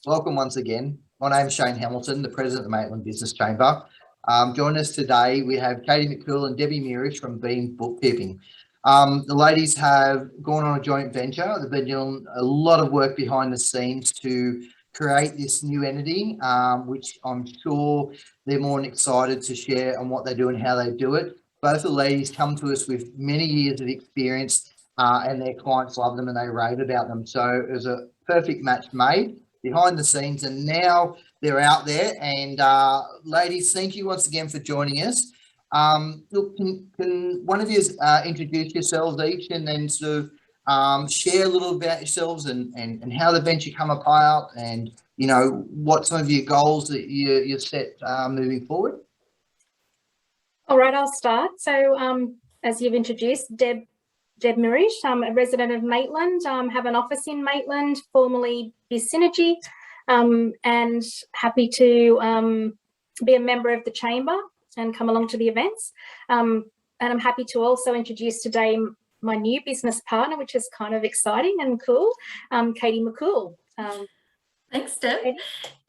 Welcome once again. My name's Shane Hamilton, the President of the Maitland Business Chamber. Joining us today, we have Katie McCool and Debbie Mirisch from Beam Bookkeeping. The ladies have gone on a joint venture. They've been doing a lot of work behind the scenes to create this new entity, which I'm sure they're more than excited to share on what they do and how they do it. Both the ladies come to us with many years of experience and their clients love them and they rave about them. So it was a perfect match made behind the scenes, and now they're out there. And ladies, thank you once again for joining us. Look, can one of you introduce yourselves each and then sort of share a little about yourselves and how the venture come about, and you know what some of your goals that you set moving forward? All right, I'll start. So as you've introduced, Debbie Mirisch, I'm a resident of Maitland, have an office in Maitland, formerly Biz Synergy, and happy to be a member of the chamber and come along to the events. And I'm happy to also introduce today my new business partner, which is kind of exciting and cool, Katie McCool. Thanks, Deb.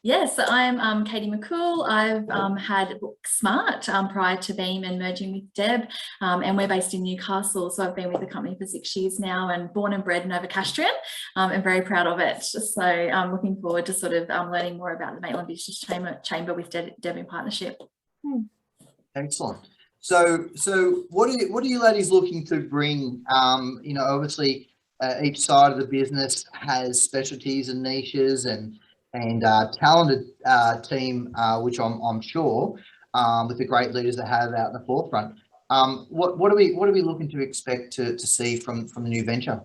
Yes, I'm Katie McCool. I've had Smart prior to Beam and merging with Deb, and we're based in Newcastle. So I've been with the company for 6 years now and born and bred Novocastrian. I'm very proud of it. So I'm looking forward to sort of learning more about the Maitland Business Chamber with Deb in partnership. Excellent. So what are you ladies looking to bring? You know, obviously each side of the business has specialties and niches and talented team, which I'm sure with the great leaders that have out in the forefront. What are we looking to expect to see from the new venture?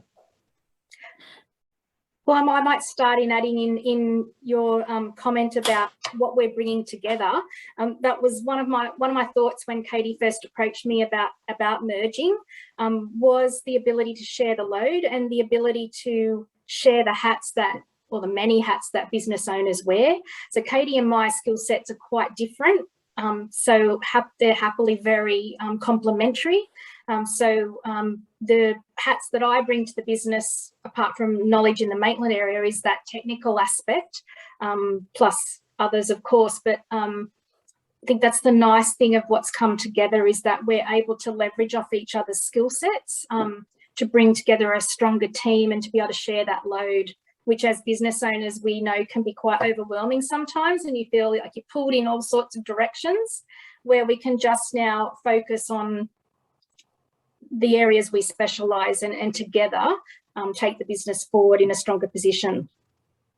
Well, I might start in adding in your comment about what we're bringing together. That was one of my thoughts when Katie first approached me about merging, was the ability to share the load and the ability to share the hats or the many hats that business owners wear. So Katie and my skill sets are quite different. So they're happily very complementary. The hats that I bring to the business, apart from knowledge in the Maitland area, is that technical aspect, plus others, of course. But I think that's the nice thing of what's come together, is that we're able to leverage off each other's skill sets to bring together a stronger team and to be able to share that load, which as business owners we know can be quite overwhelming sometimes, and you feel like you're pulled in all sorts of directions, where we can just now focus on the areas we specialise and together take the business forward in a stronger position.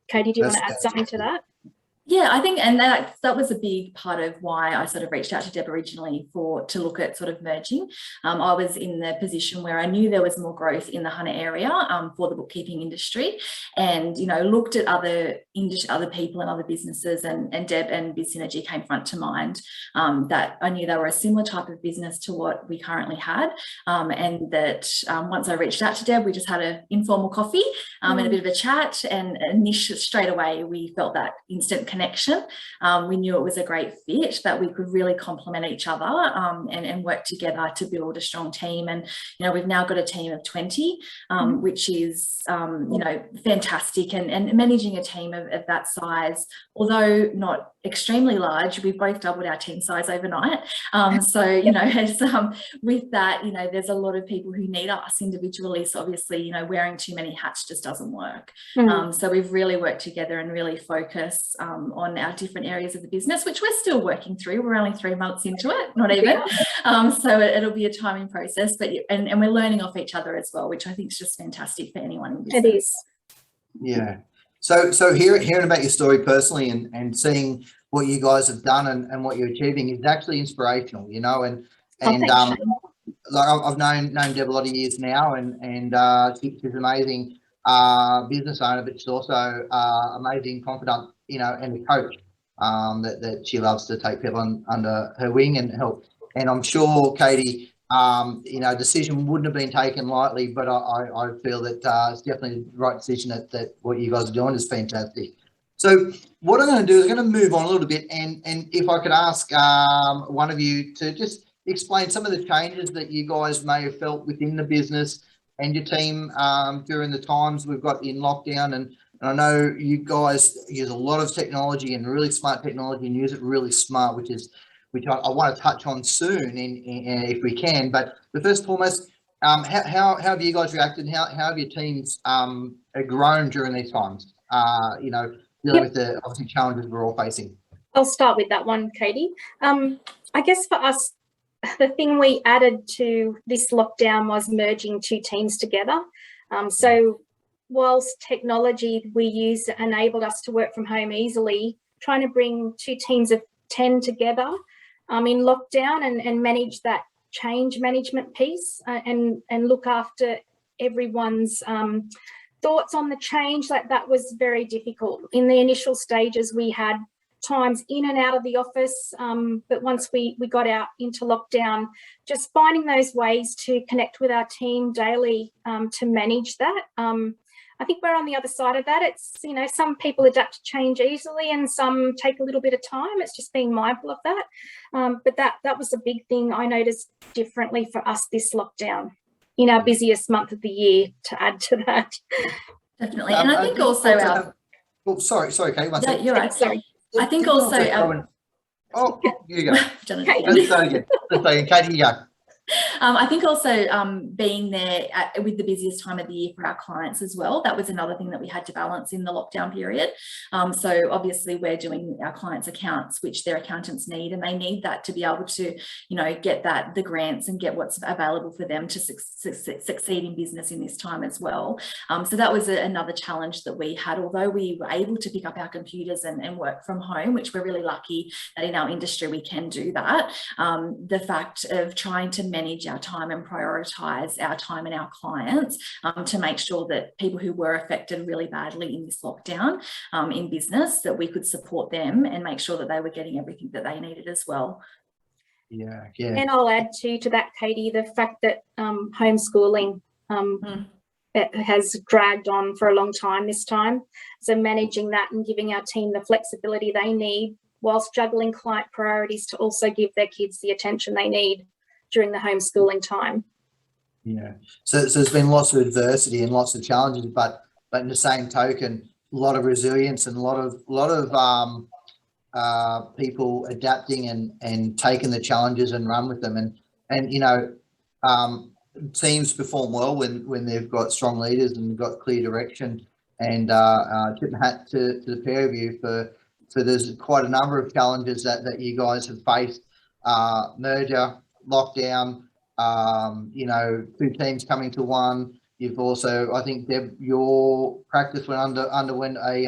Katie, do you want to add something to that? Yeah, I think, and that was a big part of why I sort of reached out to Deb originally to look at sort of merging. I was in the position where I knew there was more growth in the Hunter area for the bookkeeping industry, and you know, looked at other people and other businesses, and Deb and Biz Synergy came front to mind. That I knew they were a similar type of business to what we currently had, and that once I reached out to Deb, we just had an informal coffee and a bit of a chat, and straight away we felt that instant connection. We knew it was a great fit, that we could really complement each other and work together to build a strong team. And you know, we've now got a team of 20, which is you know, fantastic. And managing a team of that size, although not extremely large, we've both doubled our team size overnight. So you know, as, with that, you know, there's a lot of people who need us individually. So obviously, you know, wearing too many hats just doesn't work. So we've really worked together and really focus on our different areas of the business, which we're still working through. We're only 3 months into it, not even. So it'll be a timing process, but and we're learning off each other as well, which I think is just fantastic for anyone in business. It is. Yeah. So hearing about your story personally and seeing what you guys have done and what you're achieving is actually inspirational, you know, and like I've known Deb a lot of years now, and she's an amazing business owner, but she's also amazing confidant, you know, and a coach that she loves to take people under her wing and help. And I'm sure, Katie, you know, decision wouldn't have been taken lightly, but I feel that it's definitely the right decision. That what you guys are doing is fantastic. So what I'm going to do is I'm going to move on a little bit, and if I could ask one of you to just explain some of the changes that you guys may have felt within the business and your team during the times we've got in lockdown, and And I know you guys use a lot of technology and really smart technology and use it really smart, which I want to touch on soon if we can. But first and foremost, how have you guys reacted? How have your teams grown during these times? Dealing with the obviously challenges we're all facing. I'll start with that one, Katie. I guess for us, the thing we added to this lockdown was merging two teams together. So whilst technology we use enabled us to work from home easily, trying to bring two teams of 10 together in lockdown and manage that change management piece and look after everyone's thoughts on the change, that was very difficult. In the initial stages, we had times in and out of the office, but once we got out into lockdown, just finding those ways to connect with our team daily to manage that. I think we're on the other side of that. It's, some people adapt to change easily and some take a little bit of time. It's just being mindful of that. But that was a big thing I noticed differently for us this lockdown in our busiest month of the year, to add to that. Definitely. And I think also sorry, Kate. Yeah, you're right. Sorry. I think also you go. Let's start again. Katie, you go. I think also being there with the busiest time of the year for our clients as well, that was another thing that we had to balance in the lockdown period. So obviously we're doing our clients' accounts, which their accountants need, and they need that to be able to, get the grants and get what's available for them to succeed in business in this time as well. So that was another challenge that we had, although we were able to pick up our computers and work from home, which we're really lucky that in our industry we can do that. The fact of trying to manage our time and prioritize our time and our clients to make sure that people who were affected really badly in this lockdown in business, that we could support them and make sure that they were getting everything that they needed as well. Yeah. And I'll add to that, Katie, the fact that homeschooling it has dragged on for a long time this time. So managing that and giving our team the flexibility they need whilst juggling client priorities to also give their kids the attention they need during the homeschooling time. Yeah. So there's been lots of adversity and lots of challenges, but in the same token, a lot of resilience and a lot of people adapting and taking the challenges and run with them. And teams perform well when they've got strong leaders and got clear direction. And tip my hat to the pair of you for there's quite a number of challenges that you guys have faced. Merger, lockdown, two teams coming to one. You've also, I think, Deb, your practice underwent a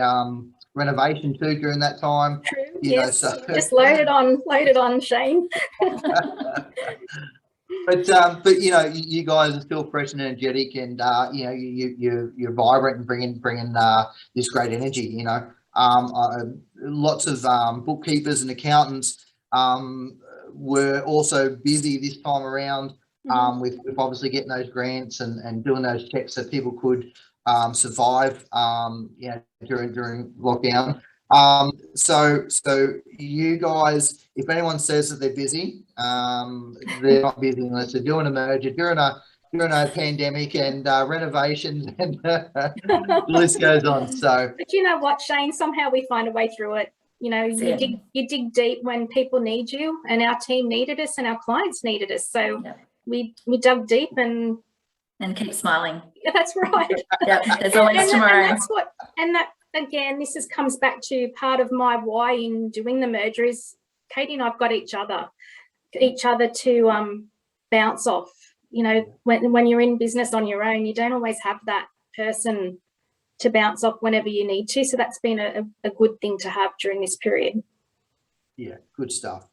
renovation too during that time. True. Yes. Just loaded on, Shane. But you guys are still fresh and energetic, and you're vibrant and bringing this great energy. Lots of bookkeepers and accountants were also busy this time around with obviously getting those grants and doing those checks so people could survive during lockdown. So you guys, if anyone says that they're busy, they're not busy unless they're doing a merger, during a pandemic and renovations, and the list goes on. So, but you know what, Shane? Somehow we find a way through it. You dig deep when people need you, and our team needed us, and our clients needed us. So we dug deep and keep smiling. Yeah, that's right. There's always tomorrow. And that again, comes back to part of my why in doing the merger is Katie and I've got each other to bounce off. When you're in business on your own, you don't always have that person to bounce off whenever you need to. So that's been a good thing to have during this period. Yeah, good stuff.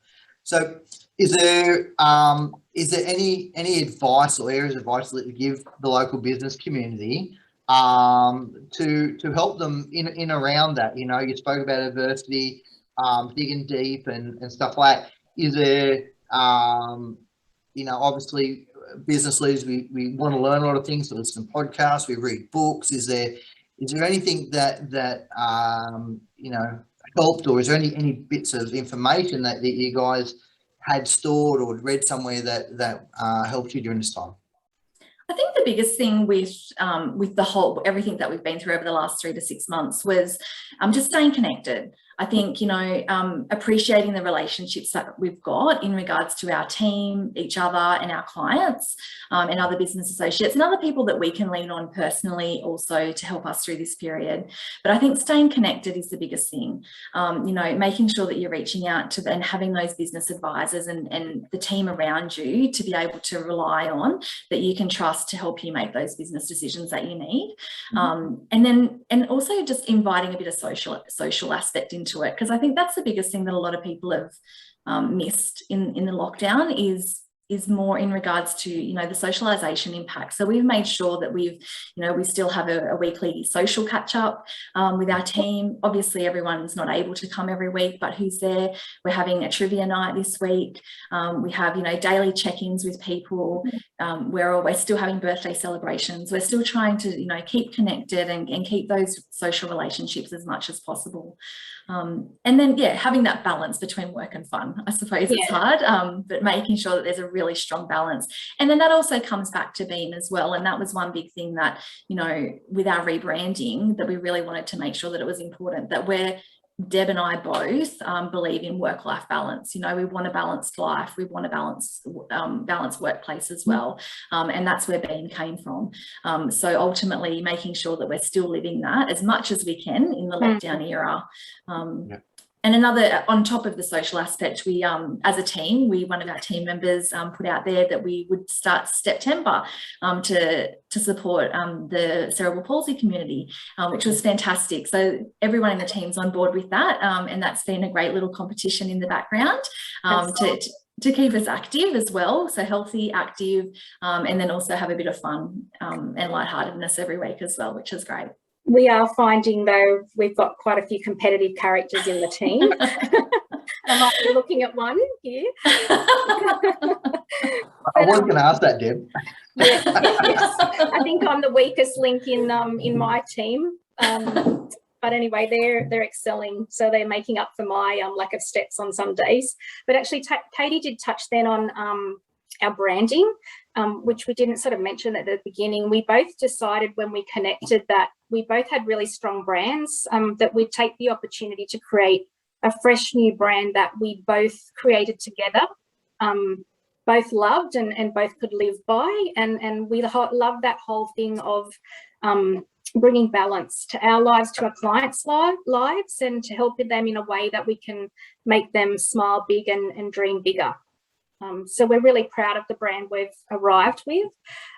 So is there any advice or areas of advice that you give the local business community to help them in around that? You spoke about adversity, digging deep and stuff like that. Is there, obviously business leaders, we want to learn a lot of things, so listen to podcasts, we read books. Is there anything that helped, or is there any bits of information that you guys had stored or read somewhere that helped you during this time? I think the the biggest thing with the whole, everything that we've been through over the last 3 to 6 months was just staying connected. I think, you know, appreciating the relationships that we've got in regards to our team, each other and our clients, and other business associates and other people that we can lean on personally also to help us through this period. But I think staying connected is the biggest thing. You know, making sure that you're reaching out to and having those business advisors and the team around you to be able to rely on, that you can trust to help you make those business decisions that you need. And also just inviting a bit of social aspect into it, because I think that's the biggest thing that a lot of people have missed in the lockdown is more in regards to, you know, the socialization impact. So we've made sure that we still have a weekly social catch up with our team. Obviously everyone's not able to come every week, but who's there? We're having a trivia night this week. We have, you know, daily check-ins with people. We're still having birthday celebrations. We're still trying to, you know, keep connected and keep those social relationships as much as possible. And then, yeah, having that balance between work and fun, I suppose it's hard, but making sure that there's a really strong balance. And then that also comes back to Beam as well. And that was one big thing that, you know, with our rebranding, that we really wanted to make sure that it was important that Deb and I both believe in work-life balance. You know, we want a balanced life. We want a balanced workplace as well. And that's where Beam came from. So ultimately making sure that we're still living that as much as we can in the lockdown era. And another, on top of the social aspect, we, as a team, one of our team members put out there that we would start September to support the cerebral palsy community, which was fantastic. So everyone in the team's on board with that, and that's been a great little competition in the background to keep us active as well. So healthy, active, and then also have a bit of fun and lightheartedness every week as well, which is great. We are finding, though, we've got quite a few competitive characters in the team. I might be looking at one here. I was going to ask that, Deb. Yes. I think I'm the weakest link in my team. But anyway, they're excelling, so they're making up for my lack of steps on some days. But actually, Katie did touch then on our branding, which we didn't sort of mention at the beginning. We both decided when we connected that we both had really strong brands, that we'd take the opportunity to create a fresh new brand that we both created together, both loved and both could live by. And we love that whole thing of bringing balance to our lives, to our clients' lives, and to help them in a way that we can make them smile big and dream bigger. So we're really proud of the brand we've arrived with,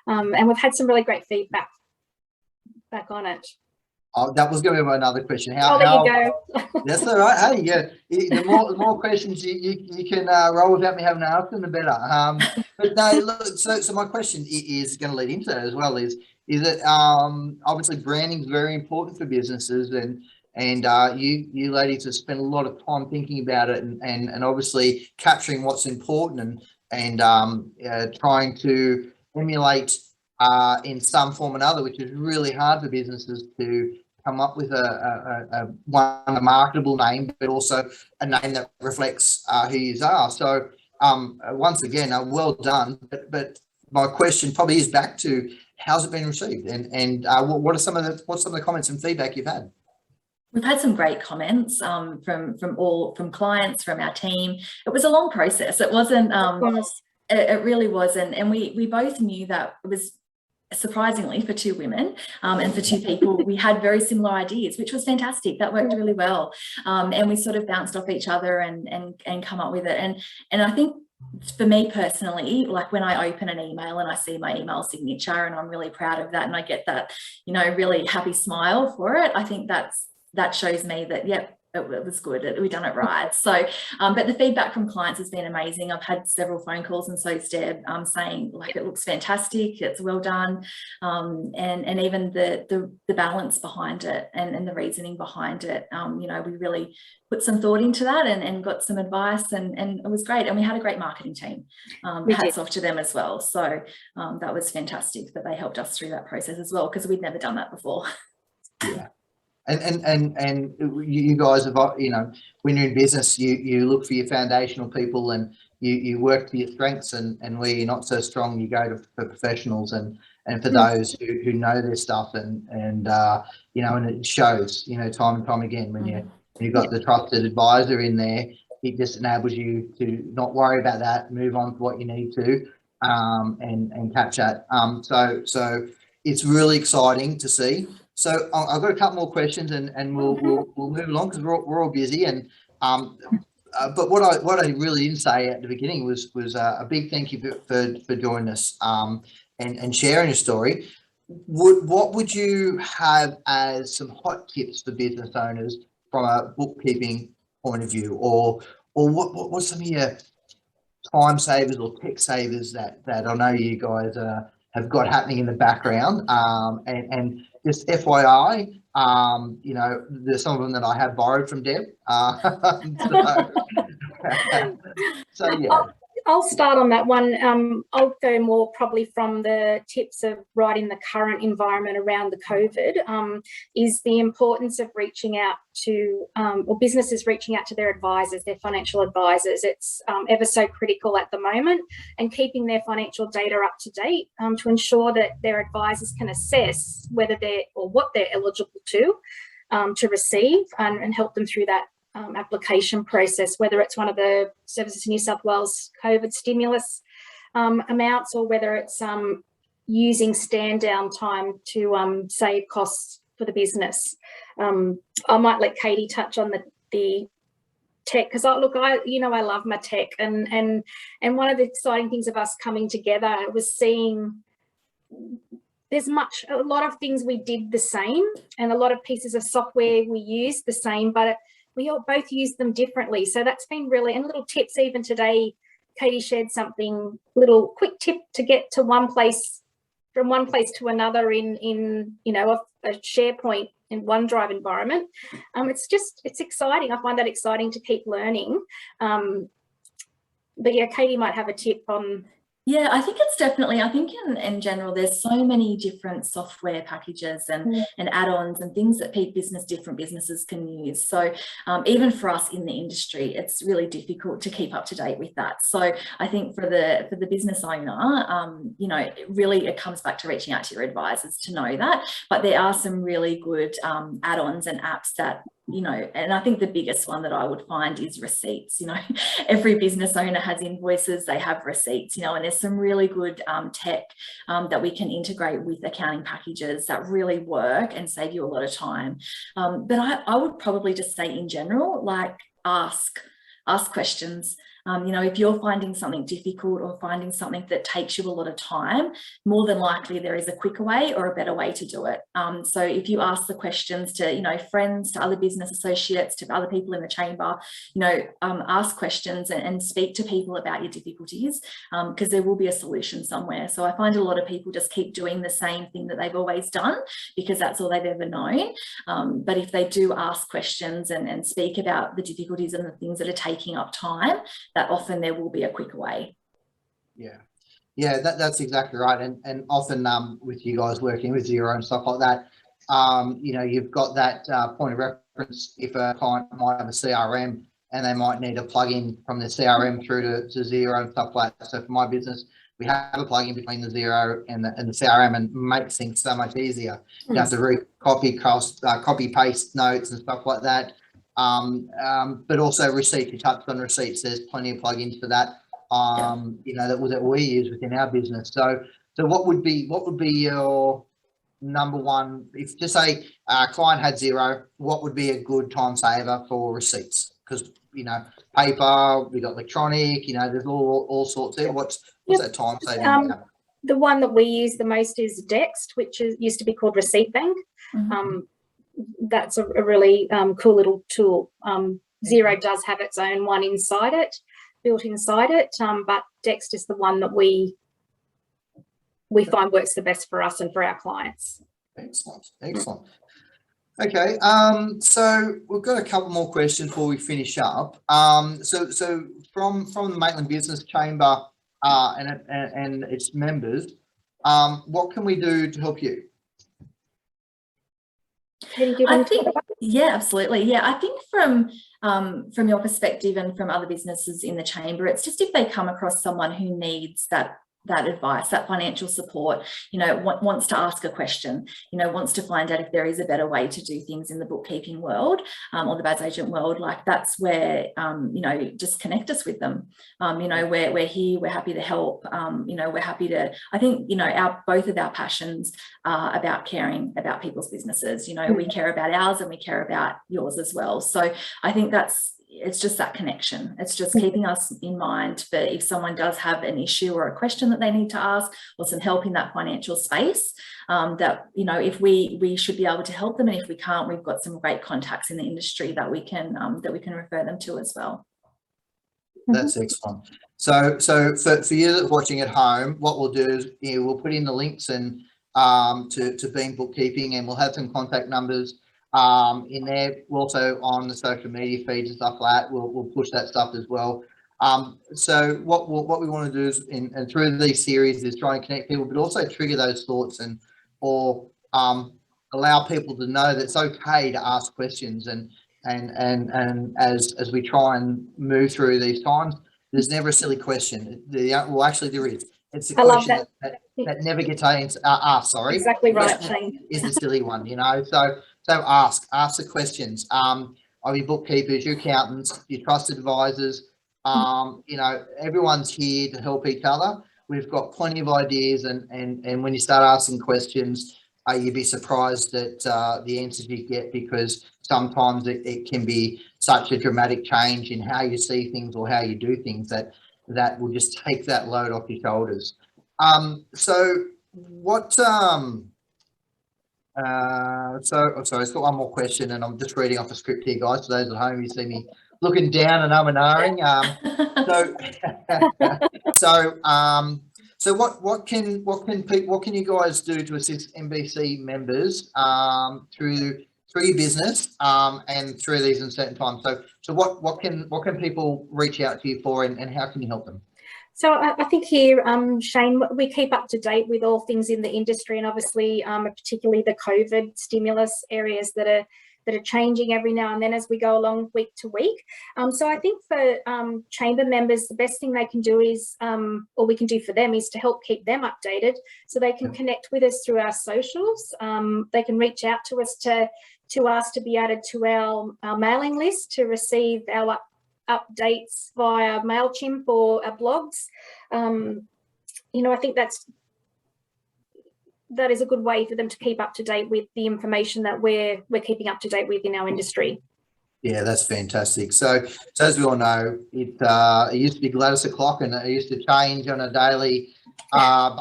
and we've had some really great feedback back on it. Oh, that was going to be another question. There you go. That's all right. Hey, yeah, the more questions you can roll without me having to ask them, the better. But no, look, so my question is going to lead into that as well. Is that obviously branding is very important for businesses, and you ladies have spent a lot of time thinking about it and obviously capturing what's important and trying to emulate in some form or another, which is really hard for businesses to come up with a marketable name, but also a name that reflects who you are. So once again, well done. But my question probably is back to how's it been received, and what's some of the comments and feedback you've had? We've had some great comments from clients, from our team. It was a long process. It wasn't. It really wasn't, and we both knew that it was. Surprisingly, for two women and for two people, we had very similar ideas, which was fantastic. That worked really well, and we sort of bounced off each other and come up with it. And I think for me personally, like when I open an email and I see my email signature and I'm really proud of that and I get that, you know, really happy smile for it, I think that shows me that, yep, it was good. We done it right. So, but the feedback from clients has been amazing. I've had several phone calls, and so's Deb, saying like it looks fantastic, it's well done, and even the balance behind it and the reasoning behind it. You know, we really put some thought into that and got some advice, and it was great. And we had a great marketing team. Hats off to them as well. So that was fantastic that they helped us through that process as well, because we'd never done that before. Yeah. And you guys have, you know, when you're in business, you look for your foundational people and you work for your strengths, and where you're not so strong, you go for professionals, and and for those who know their stuff and you know, and it shows, you know, time and time again when you've got the trusted advisor in there, it just enables you to not worry about that, move on to what you need to, and catch that. So it's really exciting to see. So I've got a couple more questions, and we'll move along because we're all busy. And but what I really didn't say at the beginning was a big thank you for joining us and sharing your story. What would you have as some hot tips for business owners from a bookkeeping point of view, or what's some of your time savers or tech savers that I know you guys have got happening in the background, and just FYI, you know, there's some of them that I have borrowed from Deb. So yeah. I'll start on that one. I'll go more probably from the tips of right in the current environment around the COVID, is the importance of reaching out to, or businesses reaching out to their advisors, their financial advisors. It's ever so critical at the moment, and keeping their financial data up to date to ensure that their advisors can assess whether what they're eligible to receive and help them through that application process, whether it's one of the Services New South Wales COVID stimulus amounts, or whether it's using stand down time to save costs for the business. I might let Katie touch on the tech, because I love my tech, and one of the exciting things of us coming together was seeing there's a lot of things we did the same, and a lot of pieces of software we used the same, but we all both use them differently. So that's been really, and little tips even today, Katie shared something, little quick tip to get to one place, from one place to another in you know, a SharePoint in OneDrive environment. It's exciting. I find that exciting to keep learning. But yeah, Katie might have a tip on. Yeah, I think it's definitely, I think in general, there's so many different software packages and add-ons and things that different businesses can use. So even for us in the industry, it's really difficult to keep up to date with that. So I think for the business owner, you know, it comes back to reaching out to your advisors to know that. But there are some really good add-ons and apps that, you know, and I think the biggest one that I would find is receipts. You know, every business owner has invoices, they have receipts, you know, and there's some really good tech that we can integrate with accounting packages that really work and save you a lot of time. But I would probably just say in general, like ask questions. You know, if you're finding something difficult or finding something that takes you a lot of time, more than likely there is a quicker way or a better way to do it. So if you ask the questions to, you know, friends, to other business associates, to other people in the chamber, you know, ask questions and speak to people about your difficulties, because there will be a solution somewhere. So I find a lot of people just keep doing the same thing that they've always done because that's all they've ever known. But if they do ask questions and speak about the difficulties and the things that are taking up time, that often there will be a quicker way. Yeah, that's exactly right. And often with you guys working with Xero and stuff like that, you know, you've got that point of reference if a client might have a CRM and they might need a plugin from the CRM through to Xero and stuff like that. So for my business, we have a plugin between the Xero and the CRM, and makes things so much easier. You have to copy paste notes and stuff like that. But also receipts. You touched on receipts. There's plenty of plugins for that. You know, that we use within our business. So what would be your number one? If just say a client had Xero, what would be a good time saver for receipts? Because, you know, paper, we got electronic. You know, there's all sorts there. What's that time saving? The one that we use the most is Dext, which used to be called Receipt Bank. That's a really cool little tool. Xero does have its own one built inside it, but Dext is the one that we find works the best for us and for our clients. Excellent. Okay, so we've got a couple more questions before we finish up. So from the Maitland Business Chamber and its members, what can we do to help you? Yeah, absolutely. Yeah, I think from your perspective and from other businesses in the chamber, it's just if they come across someone who needs that that advice, that financial support, you know, wants to ask a question, you know, wants to find out if there is a better way to do things in the bookkeeping world, or the BAS agent world, like that's where, you know, just connect us with them. You know, we're here, we're happy to help. You know, we're happy to, I think, you know, both of our passions are about caring about people's businesses. You know, we care about ours and we care about yours as well. So I think it's just that connection. It's just keeping us in mind for if someone does have an issue or a question that they need to ask, or some help in that financial space, that, you know, if we should be able to help them, and if we can't, we've got some great contacts in the industry that we can refer them to as well. That's excellent. So for you that are watching at home, what we'll do is, you know, we'll put in the links and to Beam Bookkeeping, and we'll have some contact numbers in there. We're also on the social media feeds and stuff like that. We'll push that stuff as well. So what we want to do is, and through these series, is try and connect people, but also trigger those thoughts or allow people to know that it's okay to ask questions. And as we try and move through these times, there's never a silly question. Well, actually there is. It's a question that never gets asked. Sorry. Exactly right, Shane. Is the silly one, you know. So ask the questions. Of your bookkeepers, your accountants, your trusted advisors. You know, everyone's here to help each other. We've got plenty of ideas, and when you start asking questions, you'd be surprised at the answers you get, because sometimes it can be such a dramatic change in how you see things or how you do things that will just take that load off your shoulders. So what? So sorry, I've got one more question, and I'm just reading off a script here, guys. For those at home, you see me looking down and ahhing. So what can you guys do to assist MBC members through your business and through these uncertain times? So what can people reach out to you for, and how can you help them? So I think here, Shane, we keep up to date with all things in the industry, and obviously particularly the COVID stimulus areas that are changing every now and then as we go along week to week. So I think for chamber members, the best thing they can do is, or we can do for them, is to help keep them updated, so they can connect with us through our socials. They can reach out to us to ask to be added to our mailing list to receive our updates via MailChimp or our blogs. You know, I think that is a good way for them to keep up to date with the information that we're keeping up to date with in our industry. Yeah, that's fantastic. So as we all know, it used to be Gladys o'clock, and it used to change on a daily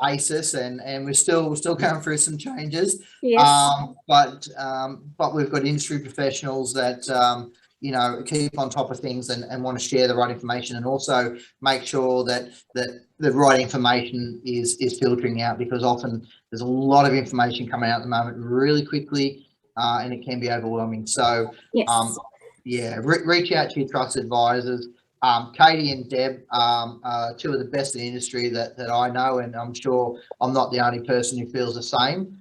basis, and we're still going through some changes. Yes. But we've got industry professionals that you know, keep on top of things and want to share the right information, and also make sure that the right information is filtering out, because often there's a lot of information coming out at the moment really quickly, and it can be overwhelming. So yes. Yeah, reach out to your trusted advisors. Katie and Deb are two of the best in the industry that I know, and I'm sure I'm not the only person who feels the same.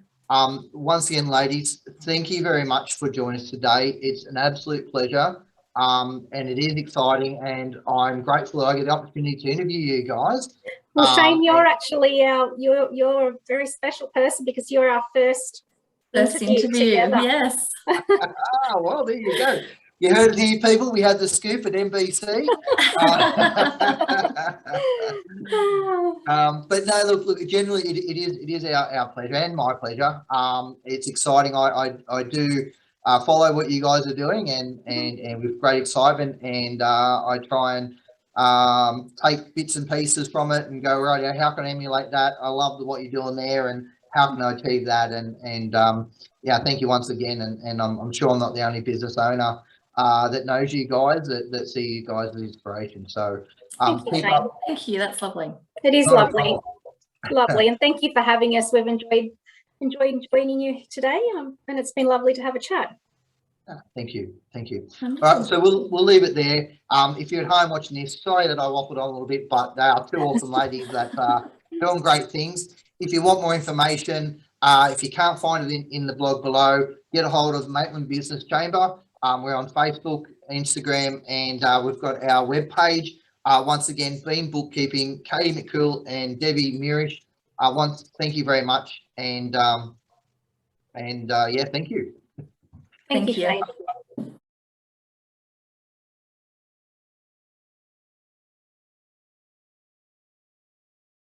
Once again, ladies, thank you very much for joining us today. It's an absolute pleasure, and it is exciting, and I'm grateful that I get the opportunity to interview you guys. Well, Shane, you're actually you're a very special person, because you're our first interview together. Yes. Well, there you go. You heard it here, people. We had the scoop at MBC. But no, look. Generally, it is our pleasure and my pleasure. It's exciting. I do follow what you guys are doing, and with great excitement. And I try and take bits and pieces from it and go, right, how can I emulate that? I love what you're doing there, and how can I achieve that? And yeah, thank you once again. And I'm sure I'm not the only business owner that knows you guys, that see you guys as inspiration. So keep up. Thank you. That's lovely. It is lovely. Lovely. And thank you for having us. We've enjoyed joining you today, and it's been lovely to have a chat. Thank you. Wonderful. All right, so we'll leave it there. If you're at home watching this, sorry that I waffled on a little bit, but they are two awesome ladies that are doing great things. If you want more information, if you can't find it in the blog below, get a hold of Maitland Business Chamber. We're on Facebook, Instagram, and we've got our webpage Once again, Beam Bookkeeping, Katie McCool and Debbie Mirisch. Thank you very much. And yeah, thank you. Thank you, you. Shane.